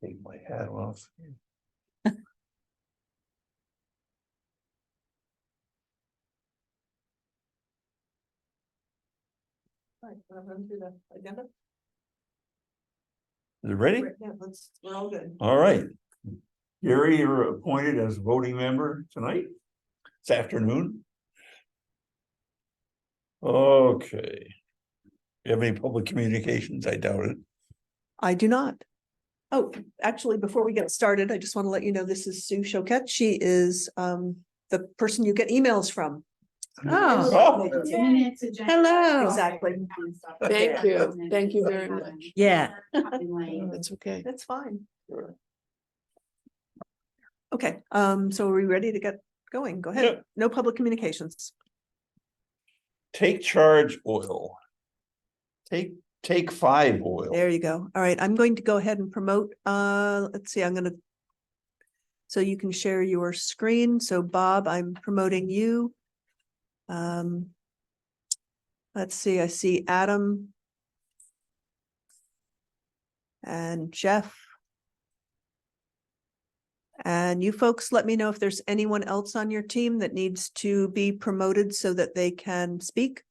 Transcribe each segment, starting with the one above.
Take my hat off. All right, I'll run through the agenda. Is it ready? Yeah, we're all good. All right. Gary, you're appointed as voting member tonight, this afternoon. Okay. You have any public communications? I doubt it. I do not. Oh, actually, before we get started, I just want to let you know this is Sue Choquette. She is the person you get emails from. Oh. Hello. Exactly. Thank you. Thank you very much. Yeah. That's okay. That's fine. Okay, so are we ready to get going? Go ahead. Yep. No public communications. Take charge oil. Take 5 oil. There you go. All right, I'm going to go ahead and promote, let's see, so you can share your screen. So Bob, I'm promoting you. Let's see, I see Adam and Jeff. And you folks, let me know if there's anyone else on your team that needs to be promoted so that they can speak.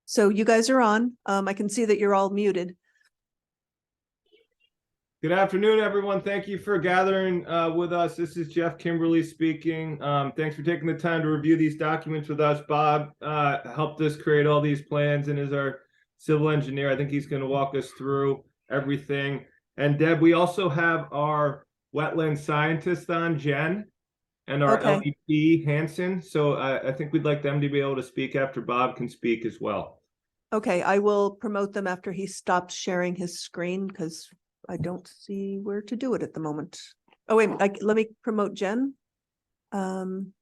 So you guys are on. I can see that you're all muted. Good afternoon, everyone. Thank you for gathering with us. This is Jeff Kimberly speaking. Thanks for taking the time to review these documents with us. Bob helped us create all these plans and is our civil engineer. I think he's going to walk us through everything. And Deb, we also have our wetland scientist on, Jen, and our Okay. LEP, Hanson. So I think we'd like them to be able to speak after Bob can speak as well. Okay, I will promote them after he stops sharing his screen because I don't see where to do it at the moment. Oh, wait, let me promote Jen. And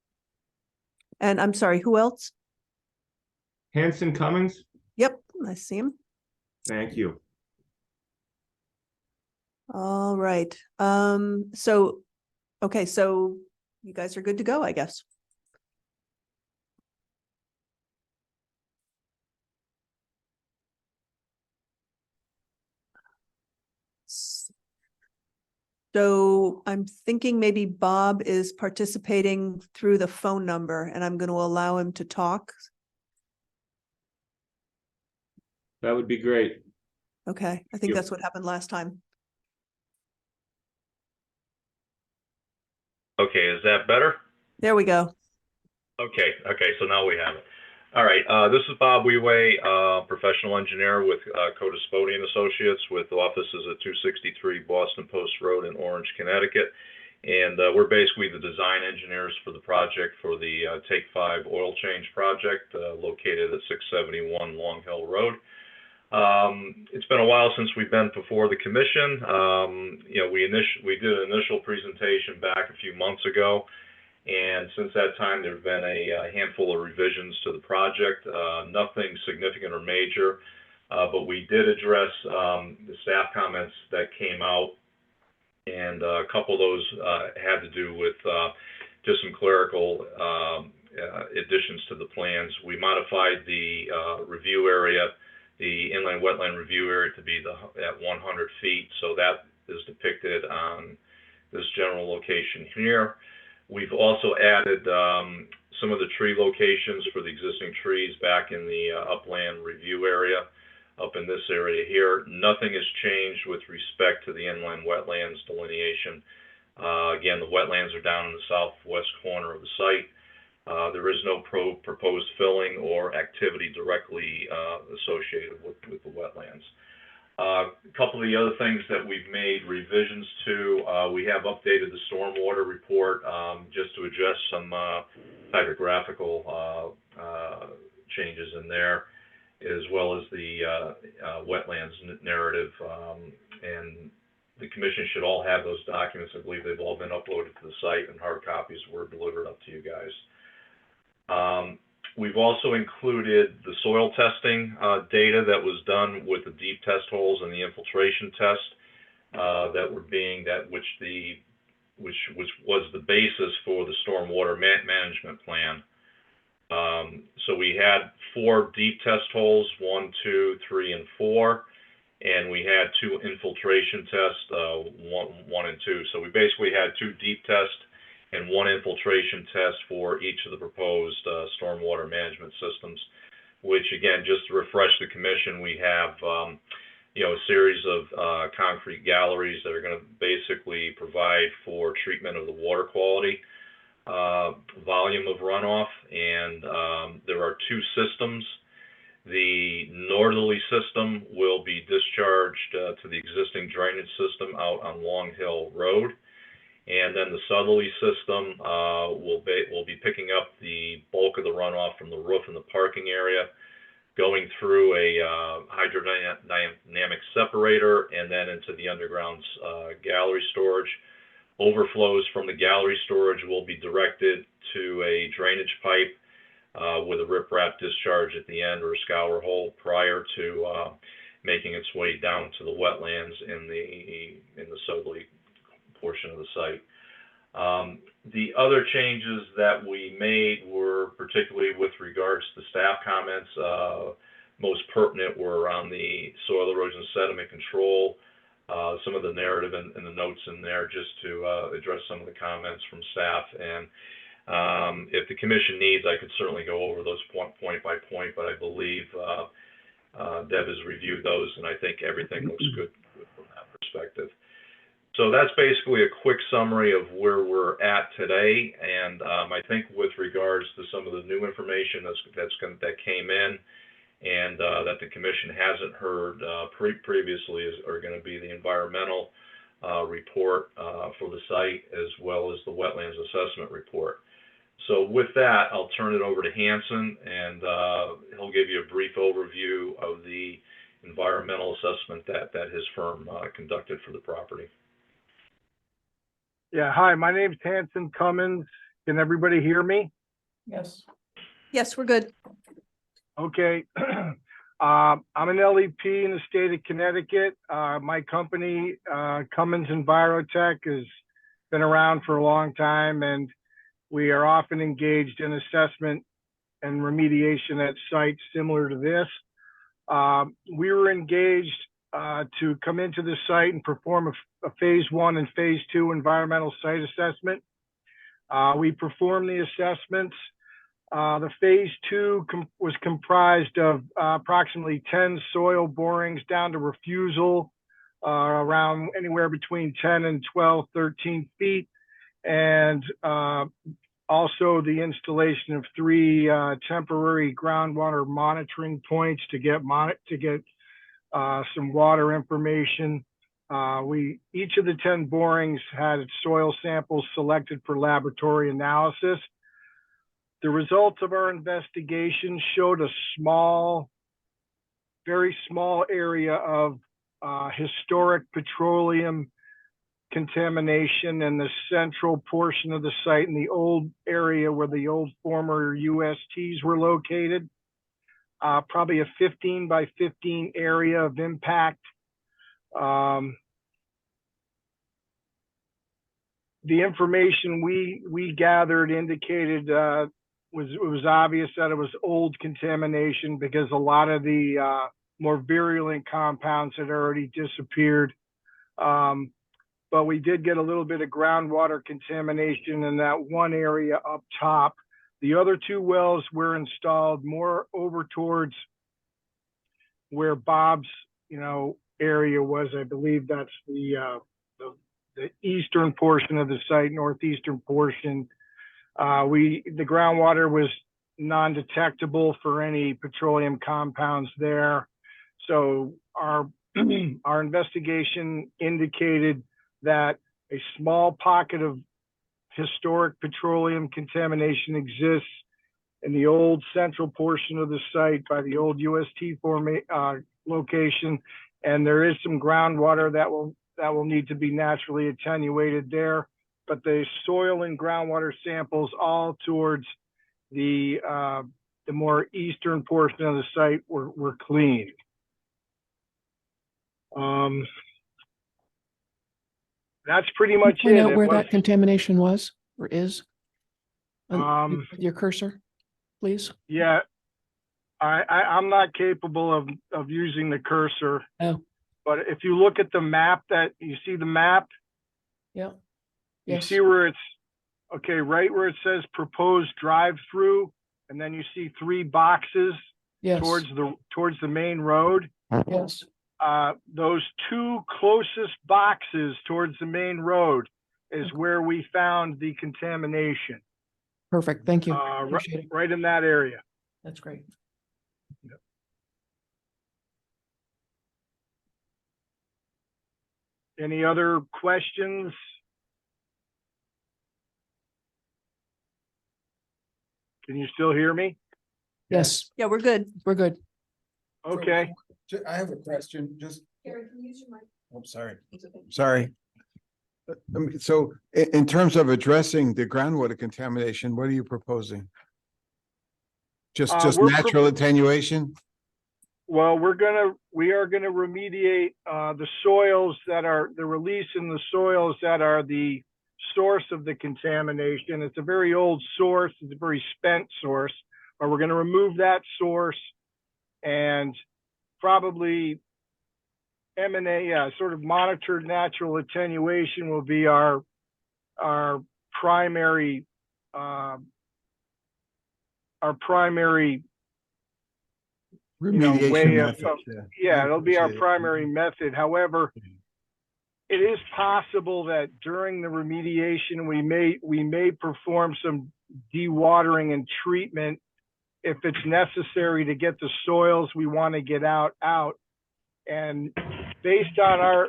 I'm sorry, who else? Hanson Cummings, Yep, I see him. thank you. All right. Okay, so you guys are good to go, I guess. So I'm thinking maybe Bob is participating through the phone number and I'm going to allow him to talk. That would be great. Okay, I think you. that's what happened last time. Okay, is that better? There we go. Okay, so now we have it. All right, this is Bob Weway, professional engineer with Codispoti and Associates with offices at 263 Boston Post Road in Orange, Connecticut. And we're basically the design engineers for the project for the Take 5 oil change project located at 671 Long Hill Road. It's been a while since we've been before the commission. We did an initial presentation back a few months ago. And since that time, there have been a handful of revisions to the project, nothing significant or major, but we did address the staff comments that came out, and a couple of those had to do with just some clerical additions to the plans. We modified the review area, the inland wetland review area, to be at 100 feet, so that is depicted on this general location here. We've also added some of the tree locations for the existing trees back in the upland review area, up in this area here. Nothing has changed with respect to the inland wetlands delineation. Again, the wetlands are down in the southwest corner of the site. There is no proposed filling or activity directly associated with the wetlands. A couple of the other things that we've made revisions to, we have updated the stormwater report just to adjust some typographical changes in there, as well as the wetlands narrative. And the commission should all have those documents. I believe they've all been uploaded to the site and hard copies were delivered up to you guys. We've also included the soil testing data that was done with the deep test holes and the infiltration test which was the basis for the stormwater management plan. So we had 4 deep test holes, 1, 2, 3, and 4, and we had 2 infiltration tests, 1 and 2. So we basically had 2 deep tests and 1 infiltration test for each of the proposed stormwater management systems, which again, just to refresh the commission, we have a series of concrete galleries that are going to basically provide for treatment of the water quality, volume of runoff, and there are 2 systems. The northerly system will be discharged to the existing drainage system out on Long Hill Road. And then the southerly system will be picking up the bulk of the runoff from the roof and the parking area, going through a hydrodynamic separator and then into the underground gallery storage. Overflows from the gallery storage will be directed to a drainage pipe with a riprap discharge at the end, or a scour hole, prior to making its way down to the wetlands in the southerly portion of the site. The other changes that we made were particularly with regards to staff comments. Most pertinent were around the soil erosion sediment control, some of the narrative and the notes in there, just to address some of the comments from staff. And if the commission needs, I could certainly go over those point by point, but I believe Deb has reviewed those, and I think everything looks good from that perspective. So that's basically a quick summary of where we're at today. And I think with regards to some of the new information that came in and that the commission hasn't heard previously are going to be the environmental report for the site, as well as the wetlands assessment report. So with that, I'll turn it over to Hanson, and he'll give you a brief overview of the environmental assessment that his firm conducted for the property. Yeah, hi, my name's Hanson Cummins. Can everybody hear me? Yes. Yes, we're good. Okay. I'm an LEP in the state of Connecticut. My company, Cummins Envirotech, has been around for a long time, and we are often engaged in assessment and remediation at sites similar to this. We were engaged to come into the site and perform a phase 1 and phase 2 environmental site assessment. We performed the assessments. The phase 2 was comprised of approximately 10 soil borings down to refusal, around anywhere between 10 and 12, 13 feet. And also the installation of 3 temporary groundwater monitoring points to get some water information. Each of the 10 borings had soil samples selected for laboratory analysis. The results of our investigation showed a very small area of historic petroleum contamination in the central portion of the site, in the old area where the old former USTs were located. Probably a 15 by 15 area of impact. The information we gathered indicated it was obvious that it was old contamination, because a lot of the more virulent compounds had already disappeared. But we did get a little bit of groundwater contamination in that one area up top. The other 2 wells were installed more over towards where Bob's, area was. I believe that's the eastern portion of the site, northeastern portion. The groundwater was non-detectable for any petroleum compounds there. So our investigation indicated that a small pocket of historic petroleum contamination exists in the old central portion of the site by the old UST location, and there is some groundwater that will need to be naturally attenuated there. But the soil and groundwater samples all towards the the more eastern portion of the site were cleaned. That's pretty much Point it. out It where was, that contamination was or is? Um, Your cursor, please. yeah, I'm not capable of using the cursor. Oh. But if you look at the map, that you see the map, Yeah. you Yes. see where it's, okay, right where it says proposed drive-through, and then you see 3 boxes Yes. towards the main road. Yes. Those 2 closest boxes towards the main road is Okay. where we found the contamination. Perfect. Thank you. Right, Appreciate it. right in that area. That's great. Any other questions? Can you still hear me? Yes, Yeah, we're good. we're good. Okay. I have a question, just, Gary, can you use your mic? I'm sorry, sorry. So in terms of addressing the groundwater contamination, what are you proposing? Just We're natural attenuation? Well, we are gonna remediate the soils that are the release in the soils that are the source of the contamination. It's a very old source. It's a very spent source, but we're gonna remove that source and probably sort of monitored natural attenuation will be our primary Remediation way of, methods, yeah, it'll be our appreciate it. primary method. However, it is possible that during the remediation, we may perform some dewatering and treatment if it's necessary to get the soils we want to get out. And based on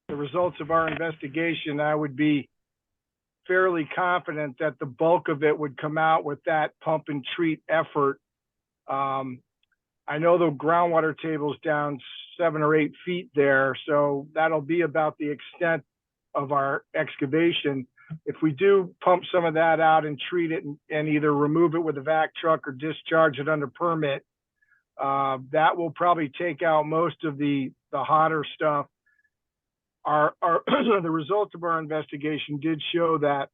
the results of our investigation, I would be fairly confident that the bulk of it would come out with that pump and treat effort. I know the groundwater table's down 7 or 8 feet there, so that'll be about the extent of our excavation. If we do pump some of that out and treat it and either remove it with a vac truck or discharge it under permit, that will probably take out most of the hotter stuff. Our the results of our investigation did show that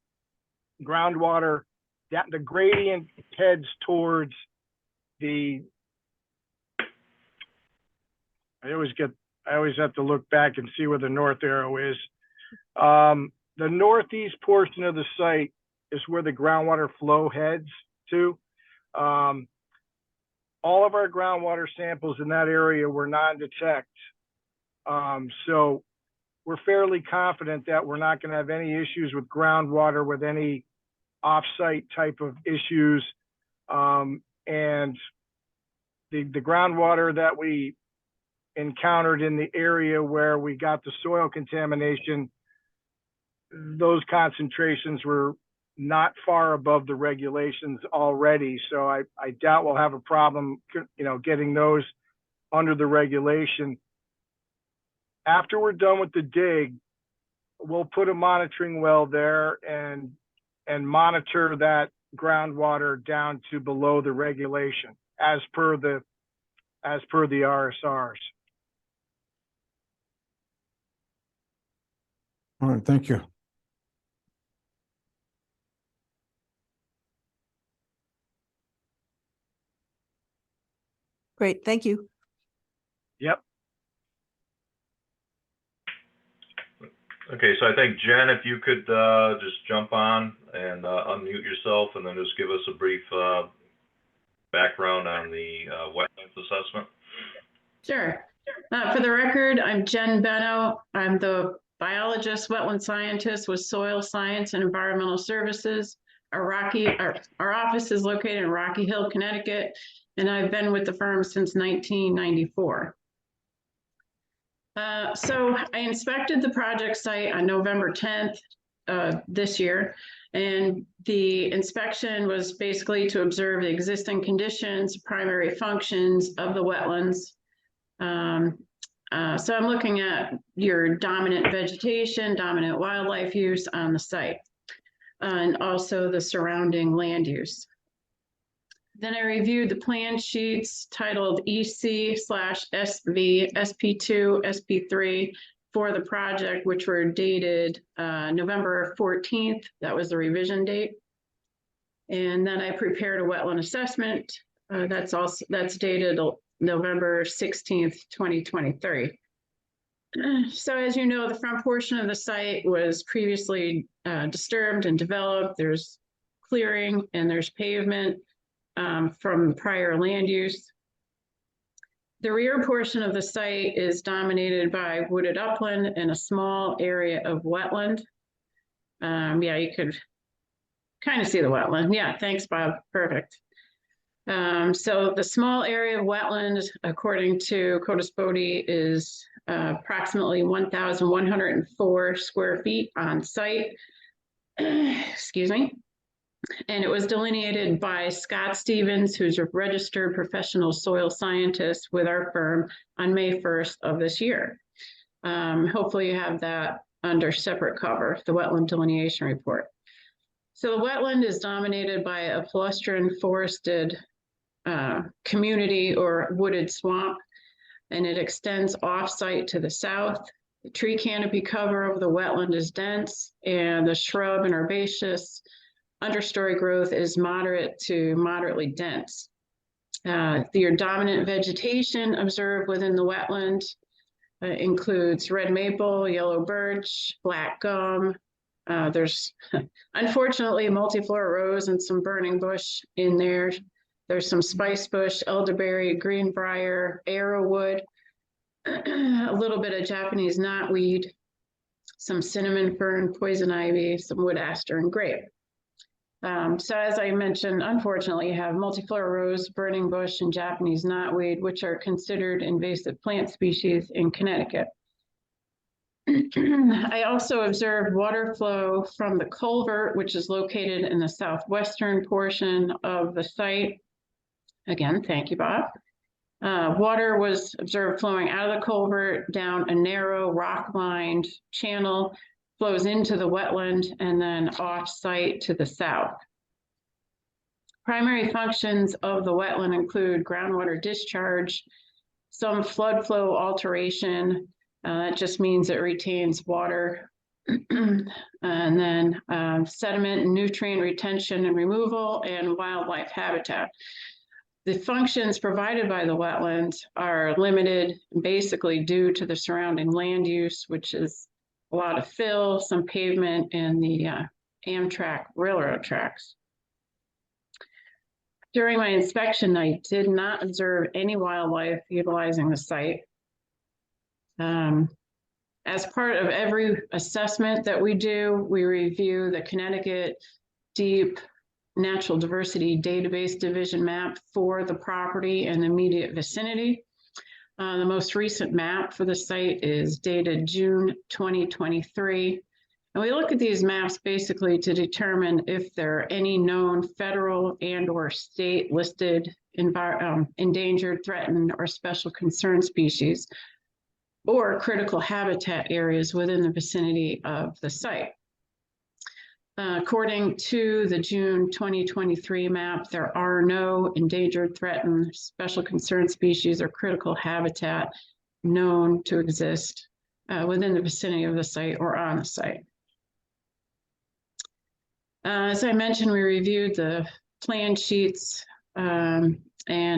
groundwater, that the gradient heads towards the, I always have to look back and see where the north arrow is. The northeast portion of the site is where the groundwater flow heads to. All of our groundwater samples in that area were non-detect. So we're fairly confident that we're not going to have any issues with groundwater with any off-site type of issues. And the groundwater that we encountered in the area where we got the soil contamination, those concentrations were not far above the regulations already. So I doubt we'll have a problem, getting those under the regulation. After we're done with the dig, we'll put a monitoring well there and monitor that groundwater down to below the regulation as per the RSRs. All right, thank you. Great, thank you. Yep. Okay, so I think Jen, if you could just jump on and unmute yourself and then just give us a brief background on the wetlands assessment. Sure. For the record, I'm Jen Benno. I'm the biologist, wetland scientist with Soil Science and Environmental Services. Our office is located in Rocky Hill, Connecticut, and I've been with the firm since 1994. So I inspected the project site on November 10th this year, and the inspection was basically to observe the existing conditions, primary functions of the wetlands. So I'm looking at your dominant vegetation, dominant wildlife use on the site, and also the surrounding land use. Then I reviewed the plan sheets titled EC/SV, SP2, SP3 for the project, which were dated November 14th. That was the revision date. And then I prepared a wetland assessment. That's dated November 16th, 2023. So as you know, the front portion of the site was previously disturbed and developed. There's clearing and there's pavement from prior land use. The rear portion of the site is dominated by wooded upland and a small area of wetland. Yeah, you could kind of see the wetland. Yeah, thanks, Bob. Perfect. So the small area of wetland, according to Codispoti, is approximately 1,104 square feet on site. Excuse me. And it was delineated by Scott Stevens, who's a registered professional soil scientist with our firm on May 1st of this year. Hopefully you have that under separate cover, the wetland delineation report. So the wetland is dominated by a palustrine forested community or wooded swamp, and it extends off-site to the south. The tree canopy cover over the wetland is dense, and the shrub and herbaceous understory growth is moderate to moderately dense. The dominant vegetation observed within the wetland includes red maple, yellow birch, black gum. There's unfortunately multiflora rose and some burning bush in there. There's some spice bush, elderberry, greenbrier, arrowwood, a little bit of Japanese knotweed, some cinnamon fern, poison ivy, some wood aster, and grape. So as I mentioned, unfortunately, you have multiflora rose, burning bush, and Japanese knotweed, which are considered invasive plant species in Connecticut. I also observed water flow from the culvert, which is located in the southwestern portion of the site. Again, thank you, Bob. Water was observed flowing out of the culvert down a narrow rock-lined channel, flows into the wetland, and then off-site to the south. Primary functions of the wetland include groundwater discharge, some flood flow alteration. That just means it retains water. And then sediment and nutrient retention and removal, and wildlife habitat. The functions provided by the wetlands are limited basically due to the surrounding land use, which is a lot of fill, some pavement, and the Amtrak railroad tracks. During my inspection, I did not observe any wildlife utilizing the site. As part of every assessment that we do, we review the Connecticut Deep Natural Diversity Database Division map for the property and the immediate vicinity. The most recent map for the site is dated June 2023. And we look at these maps basically to determine if there are any known federal and or state listed endangered, threatened, or special concern species or critical habitat areas within the vicinity of the site. According to the June 2023 map, there are no endangered, threatened, special concern species or critical habitat known to exist within the vicinity of the site or on the site. As I mentioned, we reviewed the plan sheets and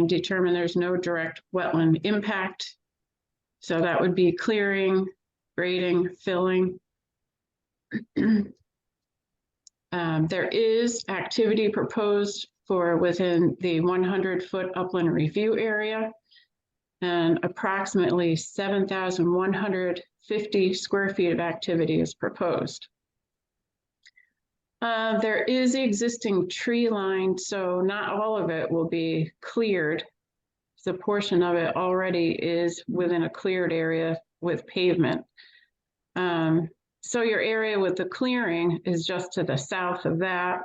determined there's no direct wetland impact. So that would be clearing, grading, filling. There is activity proposed for within the 100-foot upland review area, and approximately 7,150 square feet of activity is proposed. There is existing tree line, so not all of it will be cleared. The portion of it already is within a cleared area with pavement. So your area with the clearing is just to the south of that,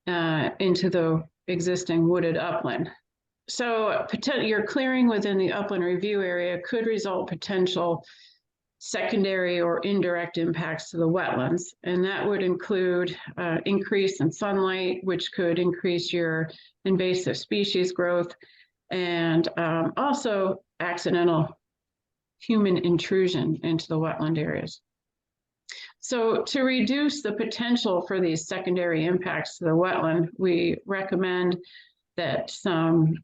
into the existing wooded upland. So your clearing within the upland review area could result potential secondary or indirect impacts to the wetlands. And that would include increase in sunlight, which could increase your invasive species growth, and also accidental human intrusion into the wetland areas. So to reduce the potential for these secondary impacts to the wetland, we recommend that some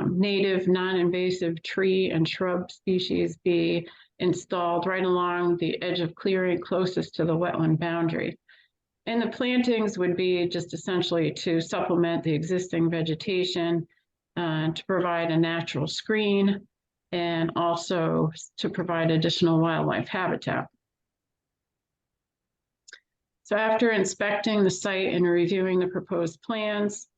native non-invasive tree and shrub species be installed right along the edge of clearing closest to the wetland boundary. And the plantings would be just essentially to supplement the existing vegetation, to provide a natural screen, and also to provide additional wildlife habitat. So after inspecting the site and reviewing the proposed plans,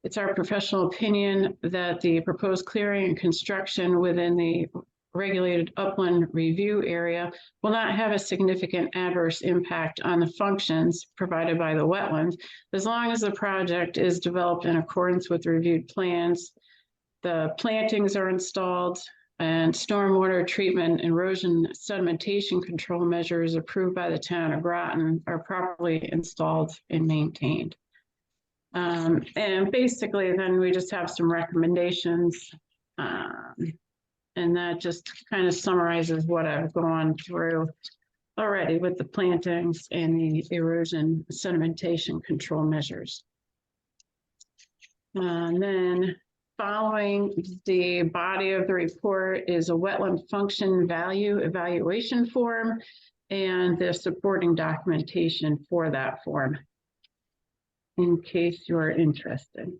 it's our professional opinion that the proposed clearing and construction within the regulated upland review area will not have a significant adverse impact on the functions provided by the wetlands, as long as the project is developed in accordance with reviewed plans, the plantings are installed, and stormwater treatment, erosion, sedimentation control measures approved by the town of Groton are properly installed and maintained. And basically, then we just have some recommendations. And that just kind of summarizes what I've gone through already with the plantings and the erosion sedimentation control measures. And then following the body of the report is a wetland function value evaluation form and the supporting documentation for that form, in case you're interested.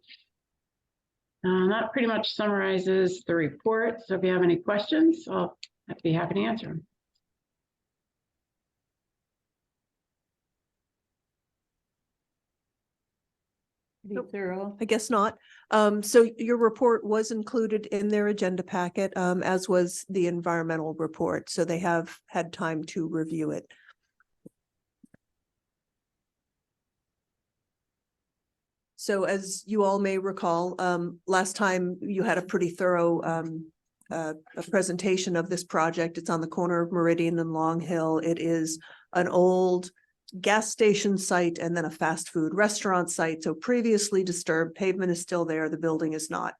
That pretty much summarizes the report. So if you have any questions, I'll be happy to answer them. Nope. Thorough. I guess not. So your report was included in their agenda packet, as was the environmental report. So they have had time to review it. So as you all may recall, last time you had a pretty thorough a presentation of this project. It's on the corner of Meridian and Long Hill. It is an old gas station site and then a fast food restaurant site. So previously disturbed, pavement is still there, the building is not.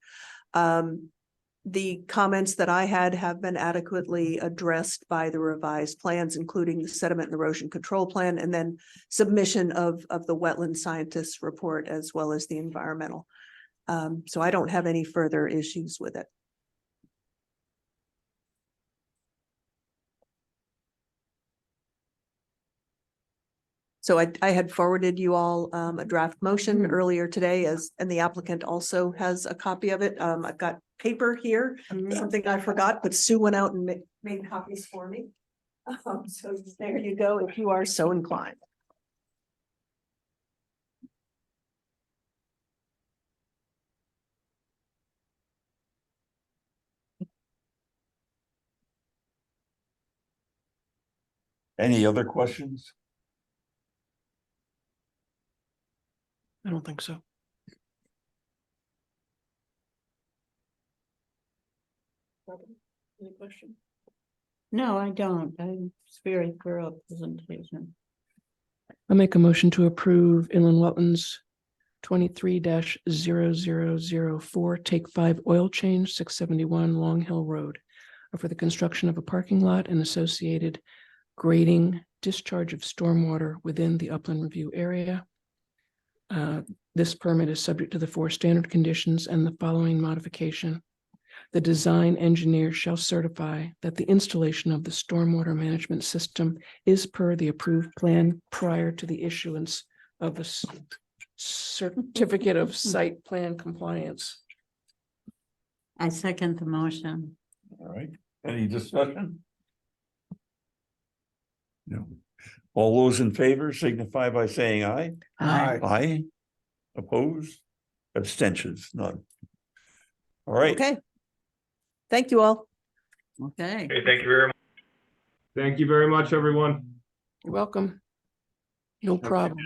The comments that I had have been adequately addressed by the revised plans, including the sediment and erosion control plan, and then submission of the wetland scientists report as well as the environmental. So I don't have any further issues with it. So I had forwarded you all a draft motion earlier today, and the applicant also has a copy of it. I've got paper here, something I forgot, but Sue went out and made copies for me. So there you go, if you are so inclined. Any other questions? I don't think so. Any question? No, I don't. It's very thorough presentation. I'll make a motion to approve inland wetlands 23-0004, take 5 oil change, 671 Long Hill Road, for the construction of a parking lot and associated grading discharge of stormwater within the upland review area. This permit is subject to the 4 standard conditions and the following modification. The design engineer shall certify that the installation of the stormwater management system is per the approved plan prior to the issuance of a certificate of site plan compliance. I second the motion. All right, any discussion? No. All those in favor signify by saying aye. Aye. Aye. Opposed? Abstentions? None. All right. Okay. Thank you all. Okay. Okay, thank you very much. Thank you very much, everyone. You're welcome. No problem.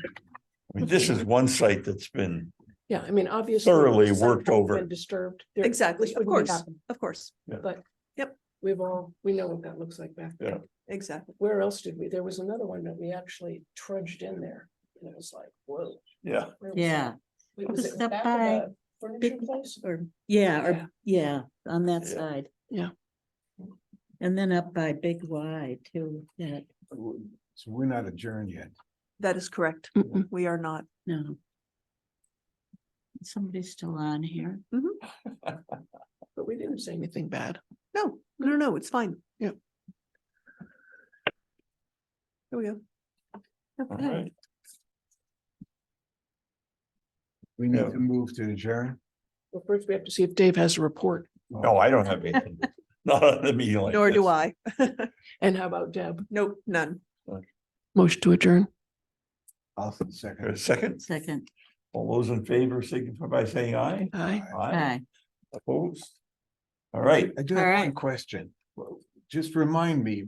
I mean, this is one site that's been, Yeah, I mean, obviously. Thoroughly the site worked has over. been Disturbed. There- Exactly, this of wouldn't course, happen, of course. But. Yep. We know what that looks like back there. exactly. Where else did we? There was another one that we actually trudged in there. And it was like, whoa. Yeah. where was it? Yeah, Wait, was Just it up back by of the furniture place? or, Yeah. yeah, on that Yeah. side. Yeah. And then up by Big Y too, that, So we're not adjourned yet. That is correct. Mm-mm. We are not. no. Somebody's still on here. But we didn't say anything bad. No, no, it's fine. Yeah. There we go. All right. We need Yeah. to move to adjourn. Well, first we have to see if Dave has a report. No, I don't have anything. Not on the meeting like Nor do this. I. And how about Deb? Nope, none. Motion to adjourn? I'll Here, second. a second, Second, all those in favor signify by saying aye. Aye. aye. Opposed? All right, I do All have one right. question. Just remind me,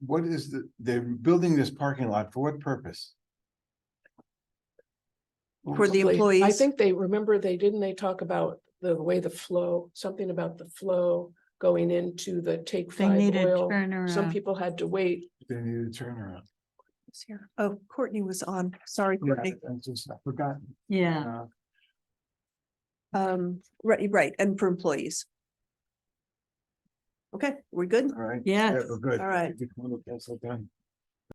what is they're building this parking lot for what purpose? For the Hopefully. I employees. think they talk about the way the flow, something about the flow going into the Take They 5 need a oil. Some turnaround. people had to wait. They need a turnaround. It's here. Oh, Courtney was on. Sorry, Courtney. I forgot. Yeah, Right, and for employees. Okay, we're good? All right. Yes. We're good. All right. That's all done.